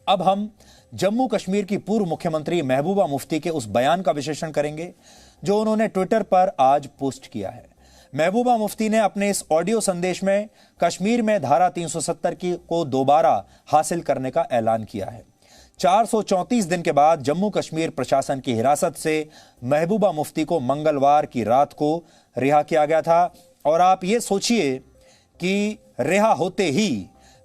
अब हम जम्मू कश्मीर की पूर्व मुख्यमंत्री महबूबा मुफ्ती के उस बयान का विश्लेषण करेंगे जो उन्होंने ट्विटर पर आज पोस्ट किया है। महबूबा मुफ्ती ने अपने इस ऑडियो संदेश में कश्मीर में धारा 370 को दोबारा हासिल करने का ऐलान किया है। 434 दिन के बाद जम्मू कश्मीर प्रशासन की हिरासत से महबूबा मुफ्ती को मंगलवार की रात को रिहा किया गया था और आप ये सोचिए कि रिहा होते ही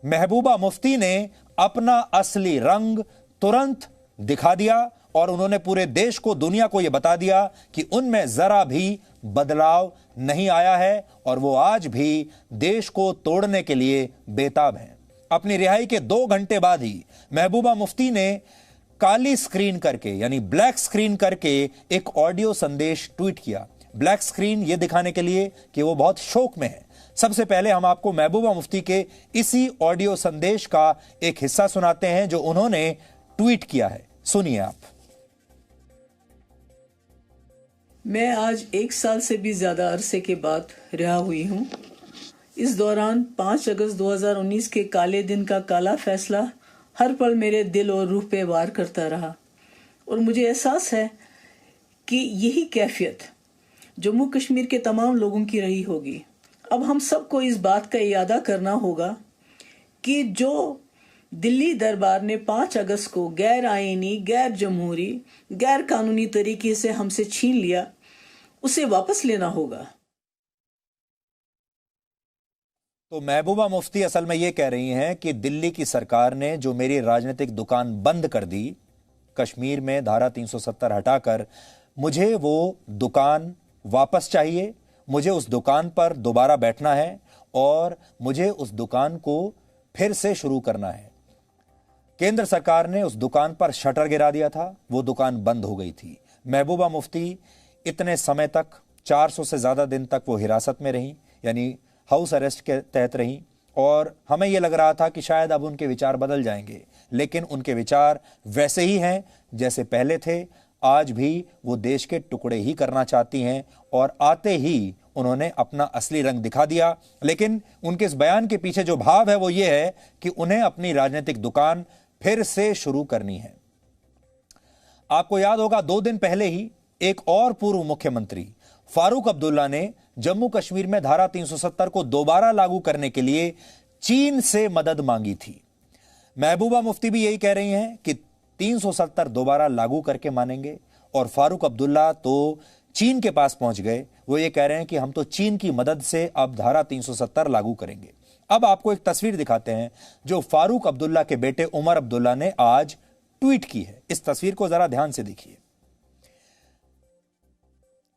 महबूबा मुफ्ती ने अपना असली रंग तुरंत दिखा दिया और उन्होंने पूरे देश को, दुनिया को यह बता दिया कि उनमें जरा भी बदलाव नहीं आया है और वो आज भी देश को तोड़ने के लिए बेताब हैं। अपनी रिहाई के 2 घंटे बाद ही महबूबा मुफ्ती ने काली स्क्रीन करके यानी ब्लैक स्क्रीन करके एक ऑडियो संदेश ट्वीट किया। ब्लैक स्क्रीन यह दिखाने के लिए कि वो बहुत शोक में है। सबसे पहले हम आपको महबूबा मुफ्ती के इसी ऑडियो संदेश का एक हिस्सा सुनाते हैं जो उन्होंने ट्वीट किया है। सुनिए आप। मैं आज 1 साल से भी ज्यादा अरसे के बाद रिहा हुई हूँ। इस दौरान 5 अगस्त 2019 के काले दिन का काला फैसला हर पल मेरे दिल और रूह पे वार करता रहा और मुझे एहसास है कि यही कैफियत जम्मू कश्मीर के तमाम लोगों की रही होगी। अब हम सबको इस बात का इरादा करना होगा कि जो दिल्ली दरबार ने 5 अगस्त को गैर आईनी, गैर जमहूरी, गैर कानूनी तरीके से हमसे छीन लिया, उसे वापस लेना होगा। तो महबूबा मुफ्ती असल में यह कह रही हैं कि दिल्ली की सरकार ने जो मेरी राजनीतिक दुकान बंद कर दी, कश्मीर में धारा 370 हटाकर, मुझे वो दुकान वापस चाहिए, मुझे उस दुकान पर दोबारा बैठना है और मुझे उस दुकान को फिर से शुरू करना है। केंद्र सरकार ने उस दुकान पर शटर गिरा दिया था, वो दुकान बंद हो गई थी। महबूबा मुफ्ती इतने समय तक, 400 से ज्यादा दिन तक वो हिरासत में रहीं, यानी हाउस अरेस्ट के तहत रहीं और हमें यह लग रहा था कि शायद अब उनके विचार बदल जाएंगे, लेकिन उनके विचार वैसे ही हैं जैसे पहले थे। आज भी वो देश के टुकड़े ही करना चाहती हैं और आते ही उन्होंने अपना असली रंग दिखा दिया। लेकिन उनके इस बयान के पीछे जो भाव है वो ये है कि उन्हें अपनी राजनीतिक दुकान फिर से शुरू करनी है। आपको याद होगा 2 दिन पहले ही एक और पूर्व मुख्यमंत्री फारूक अब्दुल्ला ने जम्मू कश्मीर में धारा 370 को दोबारा लागू करने के लिए चीन से मदद मांगी थी। महबूबा मुफ्ती भी यही कह रही हैं कि 370 दोबारा लागू करके मानेंगे और फारूक अब्दुल्ला तो चीन के पास पहुंच गए। वो ये कह रहे हैं कि हम तो चीन की मदद से अब धारा 370 लागू करेंगे। अब आपको एक तस्वीर दिखाते हैं जो फारूक अब्दुल्ला के बेटे उमर अब्दुल्ला ने आज ट्वीट की है। इस तस्वीर को जरा ध्यान से देखिए।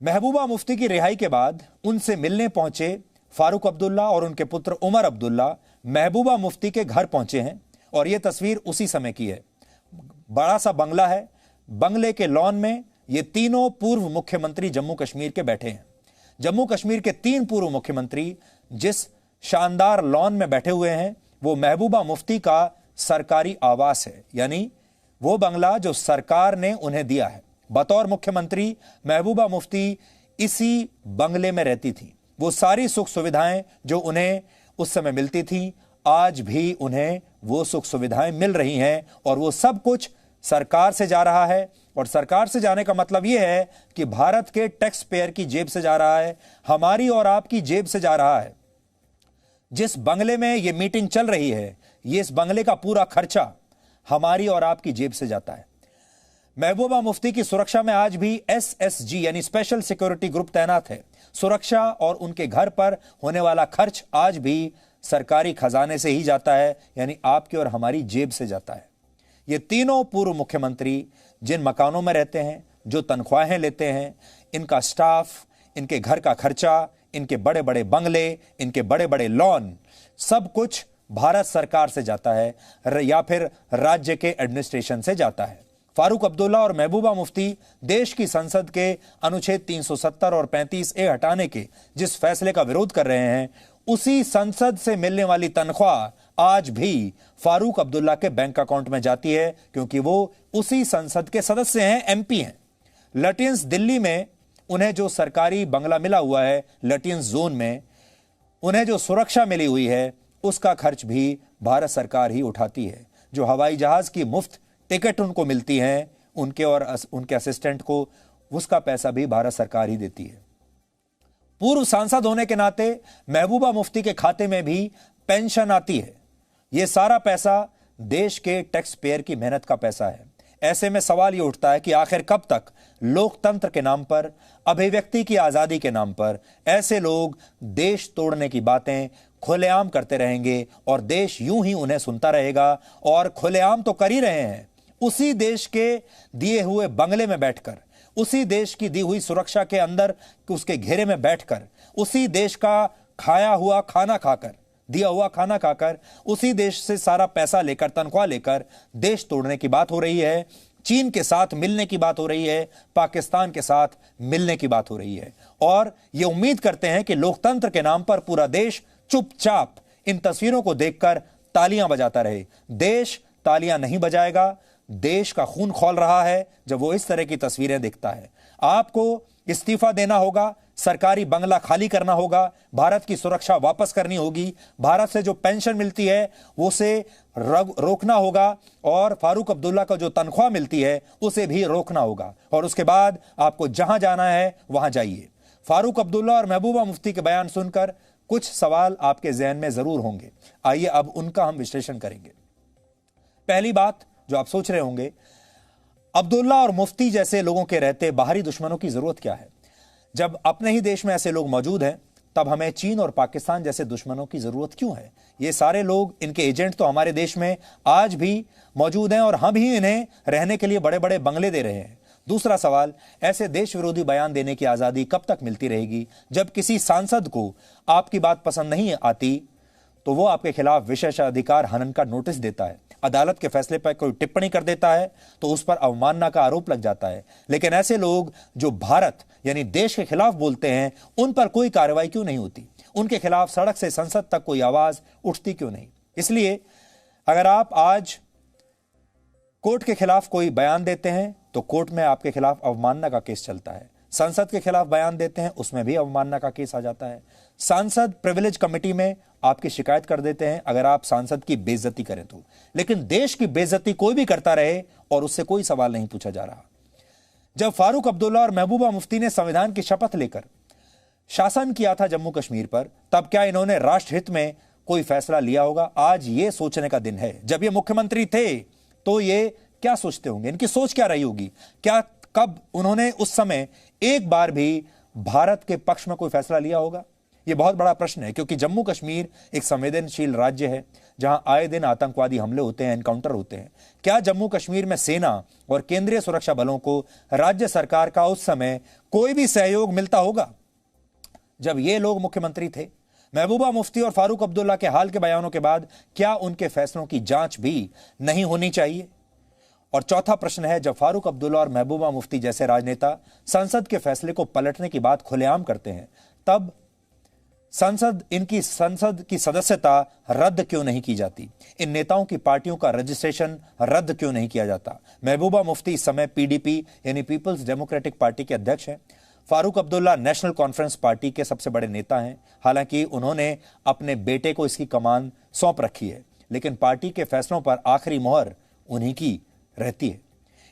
महबूबा मुफ्ती की रिहाई के बाद उनसे मिलने पहुंचे फारूक अब्दुल्ला और उनके पुत्र उमर अब्दुल्ला महबूबा मुफ्ती के घर पहुंचे हैं और यह तस्वीर उसी समय की है। बड़ा सा बंगला है, बंगले के लॉन में ये तीनों पूर्व मुख्यमंत्री जम्मू कश्मीर के बैठे हैं। जम्मू कश्मीर के 3 पूर्व मुख्यमंत्री जिस शानदार लॉन में बैठे हुए हैं वो महबूबा मुफ्ती का सरकारी आवास है, यानी वो बंगला जो सरकार ने उन्हें दिया है। बतौर मुख्यमंत्री महबूबा मुफ्ती इसी बंगले में रहती थी। वो सारी सुख सुविधाएं जो उन्हें उस समय मिलती थी, आज भी उन्हें वो सुख सुविधाएं मिल रही हैं और वो सब कुछ सरकार से जा रहा है। और सरकार से जाने का मतलब यह है कि भारत के टैक्स पेयर की जेब से जा रहा है, हमारी और आपकी जेब से जा रहा है। जिस बंगले में यह मीटिंग चल रही है, ये इस बंगले का पूरा खर्चा हमारी और आपकी जेब से जाता है। महबूबा मुफ्ती की सुरक्षा में आज भी SSG यानी स्पेशल सिक्योरिटी ग्रुप तैनात है। सुरक्षा और उनके घर पर होने वाला खर्च आज भी सरकारी खजाने से ही जाता है, यानी आपकी और हमारी जेब से जाता है। ये तीनों पूर्व मुख्यमंत्री जिन मकानों में रहते हैं, जो तनख्वाहें लेते हैं, इनका स्टाफ, इनके घर का खर्चा, इनके बड़े बड़े बंगले, इनके बड़े बड़े लॉन, सब कुछ भारत सरकार से जाता है या फिर राज्य के एडमिनिस्ट्रेशन से जाता है। फारूक अब्दुल्ला और महबूबा मुफ्ती देश की संसद के अनुच्छेद 370 और 35A हटाने के जिस फैसले का विरोध कर रहे हैं, उसी संसद से मिलने वाली तनख्वाह आज भी फारूक अब्दुल्ला के बैंक अकाउंट में जाती है, क्योंकि वो उसी संसद के सदस्य हैं, MP हैं। लटियंस दिल्ली में उन्हें जो सरकारी बंगला मिला हुआ है, लटियंस जोन में उन्हें जो सुरक्षा मिली हुई है, उसका खर्च भी भारत सरकार ही उठाती है। जो हवाई जहाज की मुफ्त टिकट उनको मिलती हैं, उनके और उनके असिस्टेंट को, उसका पैसा भी भारत सरकार ही देती है। पूर्व सांसद होने के नाते महबूबा मुफ्ती के खाते में भी पेंशन आती है। यह सारा पैसा देश के टैक्स पेयर की मेहनत का पैसा है। ऐसे में सवाल यह उठता है कि आखिर कब तक लोकतंत्र के नाम पर, अभिव्यक्ति की आजादी के नाम पर ऐसे लोग देश तोड़ने की बातें खुलेआम करते रहेंगे और देश यूं ही उन्हें सुनता रहेगा। और खुलेआम तो कर ही रहे हैं, उसी देश के दिए हुए बंगले में बैठकर, उसी देश की दी हुई सुरक्षा के अंदर उसके घेरे में बैठकर, उसी देश का खाया हुआ खाना खाकर, दिया हुआ खाना खाकर, उसी देश से सारा पैसा लेकर, तनख्वाह लेकर देश तोड़ने की बात हो रही है। चीन के साथ मिलने की बात हो रही है, पाकिस्तान के साथ मिलने की बात हो रही है। और यह उम्मीद करते हैं कि लोकतंत्र के नाम पर पूरा देश चुपचाप इन तस्वीरों को देखकर तालियां बजाता रहे। देश तालियां नहीं बजाएगा। देश का खून खौल रहा है जब वो इस तरह की तस्वीरें देखता है। आपको इस्तीफा देना होगा, सरकारी बंगला खाली करना होगा, भारत की सुरक्षा वापस करनी होगी, भारत से जो पेंशन मिलती है उसे रोकना होगा और फारूक अब्दुल्ला को जो तनख्वाह मिलती है उसे भी रोकना होगा। और उसके बाद आपको जहां जाना है वहां जाइए। फारूक अब्दुल्ला और महबूबा मुफ्ती के बयान सुनकर कुछ सवाल आपके जहन में जरूर होंगे। आइए अब उनका हम विश्लेषण करेंगे। पहली बात जो आप सोच रहे होंगे, अब्दुल्ला और मुफ्ती जैसे लोगों के रहते बाहरी दुश्मनों की जरूरत क्या है? जब अपने ही देश में ऐसे लोग मौजूद हैं, तब हमें चीन और पाकिस्तान जैसे दुश्मनों की जरूरत क्यों है? ये सारे लोग, इनके एजेंट तो हमारे देश में आज भी मौजूद हैं और हम ही इन्हें रहने के लिए बड़े बड़े बंगले दे रहे हैं। दूसरा सवाल, ऐसे देश विरोधी बयान देने की आजादी कब तक मिलती रहेगी? जब किसी सांसद को आपकी बात पसंद नहीं आती तो वो आपके खिलाफ विशेषाधिकार हनन का नोटिस देता है, अदालत के फैसले पर कोई टिप्पणी कर देता है तो उस पर अवमानना का आरोप लग जाता है। लेकिन ऐसे लोग जो भारत यानी देश के खिलाफ बोलते हैं, उन पर कोई कार्रवाई क्यों नहीं होती? उनके खिलाफ सड़क से संसद तक कोई आवाज उठती क्यों नहीं? इसलिए अगर आप आज कोर्ट के खिलाफ कोई बयान देते हैं तो कोर्ट में आपके खिलाफ अवमानना का केस चलता है। संसद के खिलाफ बयान देते हैं, उसमें भी अवमानना का केस आ जाता है। सांसद प्रिविलेज कमेटी में आपकी शिकायत कर देते हैं अगर आप सांसद की बेइज्जती करें तो। लेकिन देश की बेइज्जती कोई भी करता रहे और उससे कोई सवाल नहीं पूछा जा रहा। जब फारूक अब्दुल्ला और महबूबा मुफ्ती ने संविधान की शपथ लेकर शासन किया था जम्मू कश्मीर पर, तब क्या इन्होंने राष्ट्रहित में कोई फैसला लिया होगा? आज ये सोचने का दिन है। जब ये मुख्यमंत्री थे तो ये क्या सोचते होंगे, इनकी सोच क्या रही होगी? क्या कब उन्होंने उस समय एक बार भी भारत के पक्ष में कोई फैसला लिया होगा? यह बहुत बड़ा प्रश्न है, क्योंकि जम्मू कश्मीर एक संवेदनशील राज्य है जहां आए दिन आतंकवादी हमले होते हैं, एनकाउंटर होते हैं। क्या जम्मू कश्मीर में सेना और केंद्रीय सुरक्षा बलों को राज्य सरकार का उस समय कोई भी सहयोग मिलता होगा? जब ये लोग मुख्यमंत्री थे, महबूबा मुफ्ती और फारूक अब्दुल्ला के हाल के बयानों के बाद क्या उनके फैसलों की जांच भी नहीं होनी चाहिए? और चौथा प्रश्न है, जब फारूक अब्दुल्ला और महबूबा मुफ्ती जैसे राजनेता संसद के फैसले को पलटने की बात खुलेआम करते हैं, तब संसद की सदस्यता रद्द क्यों नहीं की जाती? इन नेताओं की पार्टियों का रजिस्ट्रेशन रद्द क्यों नहीं किया जाता? महबूबा मुफ्ती इस समय पीडीपी यानी पीपल्स डेमोक्रेटिक पार्टी के अध्यक्ष हैं। Farooq Abdullah national conference party के सबसे बड़े नेता हैं। हालांकि उन्होंने अपने बेटे को इसकी कमान सौंप रखी है, लेकिन पार्टी के फैसलों पर आखिरी मोहर उन्हीं की रहती है।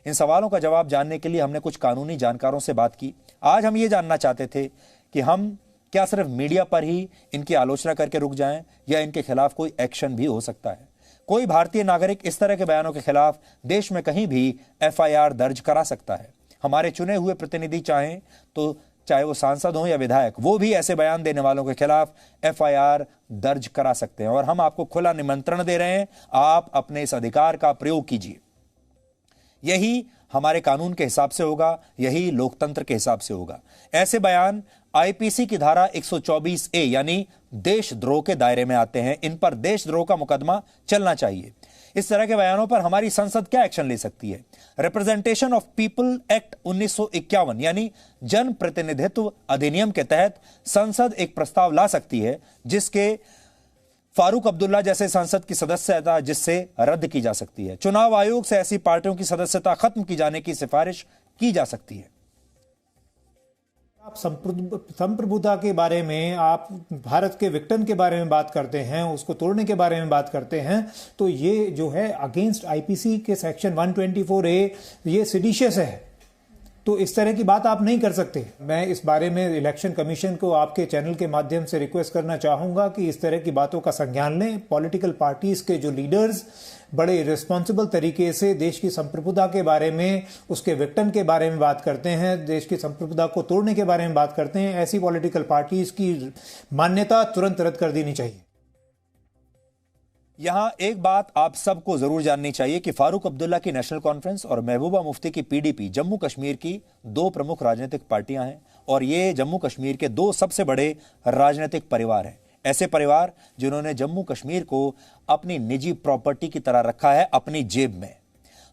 इन सवालों का जवाब जानने के लिए हमने कुछ कानूनी जानकारों से बात की। आज हम ये जानना चाहते थे कि हम क्या सिर्फ मीडिया पर ही इनकी आलोचना करके रुक जाएं या इनके खिलाफ कोई एक्शन भी हो सकता है? कोई भारतीय नागरिक इस तरह के बयानों के खिलाफ देश में कहीं भी एफआईआर दर्ज करा सकता है। हमारे चुने हुए प्रतिनिधि चाहें तो, चाहे वो सांसद हो या विधायक, वो भी ऐसे बयान देने वालों के खिलाफ एफआईआर दर्ज करा सकते हैं। और हम आपको खुला निमंत्रण दे रहे हैं, आप अपने इस अधिकार का प्रयोग कीजिए। यही हमारे कानून के हिसाब से होगा, यही लोकतंत्र के हिसाब से होगा। ऐसे बयान आईपीसी की धारा 124A यानी देशद्रोह के दायरे में आते हैं। इन पर देशद्रोह का मुकदमा चलना चाहिए। इस तरह के बयानों पर हमारी संसद क्या एक्शन ले सकती है? रिप्रेजेंटेशन ऑफ पीपल एक्ट 1951 यानी जन प्रतिनिधित्व अधिनियम के तहत संसद एक प्रस्ताव ला सकती है जिसके फारूक अब्दुल्ला जैसे संसद की सदस्यता जिससे रद्द की जा सकती है। चुनाव आयोग से ऐसी पार्टियों की सदस्यता खत्म की जाने की सिफारिश की जा सकती है। आप संप्रभुता के बारे में, आप भारत के विघटन के बारे में बात करते हैं, उसको तोड़ने के बारे में बात करते हैं, तो ये जो है अगेंस्ट आईपीसी के सेक्शन 124A ये सिडिशियस है। तो इस तरह की बात आप नहीं कर सकते। मैं इस बारे में इलेक्शन कमीशन को आपके चैनल के माध्यम से रिक्वेस्ट करना चाहूंगा कि इस तरह की बातों का संज्ञान लें। पॉलिटिकल पार्टीज के जो लीडर्स बड़े रिस्पॉन्सिबल तरीके से देश की संप्रभुता के बारे में, उसके विघटन के बारे में बात करते हैं, देश की संप्रभुता को तोड़ने के बारे में बात करते हैं, ऐसी पॉलिटिकल पार्टीज की मान्यता तुरंत रद्द कर देनी चाहिए। यहां एक बात आप सबको जरूर जाननी चाहिए कि फारूक अब्दुल्ला की नेशनल कॉन्फ्रेंस और महबूबा मुफ्ती की पीडीपी जम्मू कश्मीर की दो प्रमुख राजनीतिक पार्टियां हैं और ये जम्मू कश्मीर के दो सबसे बड़े राजनीतिक परिवार हैं। ऐसे परिवार जिन्होंने जम्मू कश्मीर को अपनी निजी प्रॉपर्टी की तरह रखा है अपनी जेब में।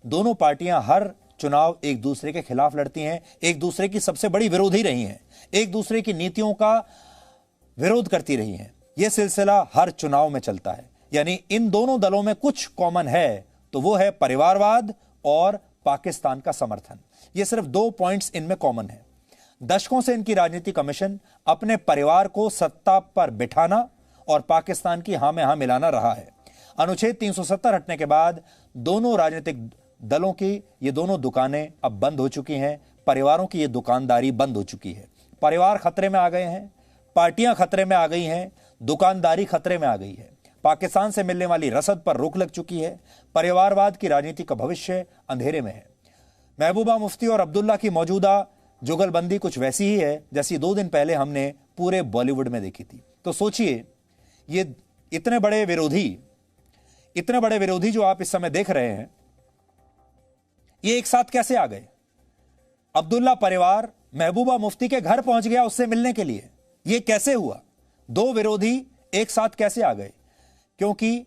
दोनों पार्टियां हर चुनाव एक दूसरे के खिलाफ लड़ती हैं, एक दूसरे की सबसे बड़ी विरोधी रही हैं, एक दूसरे की नीतियों का विरोध करती रही हैं। यह सिलसिला हर चुनाव में चलता है। यानी इन दोनों दलों में कुछ कॉमन है तो वो है परिवारवाद और पाकिस्तान का समर्थन। ये सिर्फ 2 पॉइंट्स इनमें कॉमन है। दशकों से इनकी राजनीति कमीशन अपने परिवार को सत्ता पर बिठाना और पाकिस्तान की हां में हां मिलाना रहा है। अनुच्छेद 370 हटने के बाद दोनों राजनीतिक दलों की ये दोनों दुकानें अब बंद हो चुकी हैं, परिवारों की ये दुकानदारी बंद हो चुकी है। परिवार खतरे में आ गए हैं, पार्टियां खतरे में आ गई हैं, दुकानदारी खतरे में आ गई है। पाकिस्तान से मिलने वाली रसद पर रोक लग चुकी है। परिवारवाद की राजनीति का भविष्य अंधेरे में है। महबूबा मुफ्ती और अब्दुल्ला की मौजूदा जुगलबंदी कुछ वैसी ही है जैसी 2 दिन पहले हमने पूरे बॉलीवुड में देखी थी। तो सोचिए, ये इतने बड़े विरोधी जो आप इस समय देख रहे हैं, ये एक साथ कैसे आ गए? अब्दुल्ला परिवार महबूबा मुफ्ती के घर पहुंच गया उससे मिलने के लिए। यह कैसे हुआ? 2 विरोधी एक साथ कैसे आ गए? क्योंकि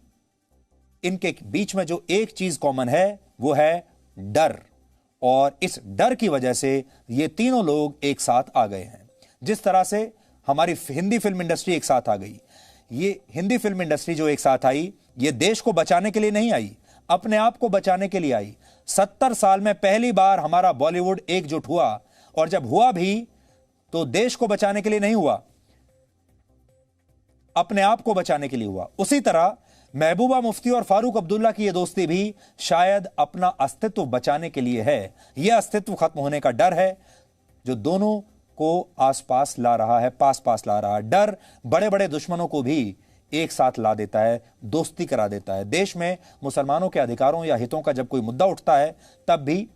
इनके बीच में जो एक चीज कॉमन है वो है डर, और इस डर की वजह से ये तीनों लोग एक साथ आ गए हैं। जिस तरह से हमारी हिंदी फिल्म इंडस्ट्री एक साथ आ गई, ये हिंदी फिल्म इंडस्ट्री जो एक साथ आई, ये देश को बचाने के लिए नहीं आई, अपने आप को बचाने के लिए आई। 70 साल में पहली बार हमारा बॉलीवुड एकजुट हुआ, और जब हुआ भी तो देश को बचाने के लिए नहीं हुआ, अपने आप को बचाने के लिए हुआ। उसी तरह महबूबा मुफ्ती और फारूक अब्दुल्ला की यह दोस्ती भी शायद अपना अस्तित्व बचाने के लिए है। यह अस्तित्व खत्म होने का डर है जो दोनों को आसपास ला रहा है, पास ला रहा है। डर बड़े बड़े दुश्मनों को भी एक साथ ला देता है, दोस्ती करा देता है। देश में मुसलमानों के अधिकारों या हितों का जब कोई मुद्दा उठता है तब भी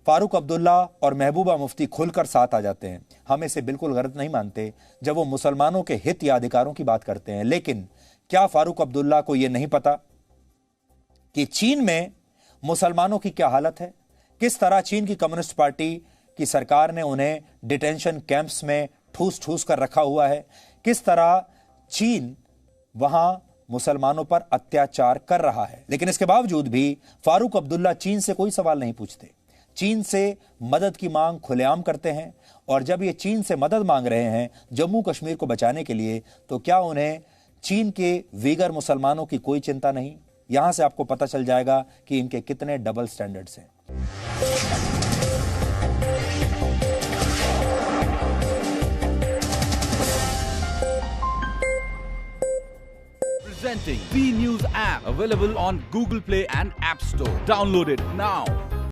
फारूक अब्दुल्ला और महबूबा मुफ्ती खुलकर साथ आ जाते हैं। हम इसे बिल्कुल गलत नहीं मानते जब वो मुसलमानों के हित या अधिकारों की बात करते हैं। लेकिन क्या फारूक अब्दुल्ला को यह नहीं पता कि चीन में मुसलमानों की क्या हालत है? किस तरह चीन की कम्युनिस्ट पार्टी की सरकार ने उन्हें डिटेंशन कैंप्स में ठूस कर रखा हुआ है? किस तरह चीन वहां मुसलमानों पर अत्याचार कर रहा है? लेकिन इसके बावजूद भी फारूक अब्दुल्ला चीन से कोई सवाल नहीं पूछते, चीन से मदद की मांग खुलेआम करते हैं। और जब ये चीन से मदद मांग रहे हैं जम्मू कश्मीर को बचाने के लिए, तो क्या उन्हें चीन के वीगर मुसलमानों की कोई चिंता नहीं? यहां से आपको पता चल जाएगा कि इनके कितने डबल स्टैंडर्ड्स हैं। Presenting V News app, available on Google Play and App Store. Download it now.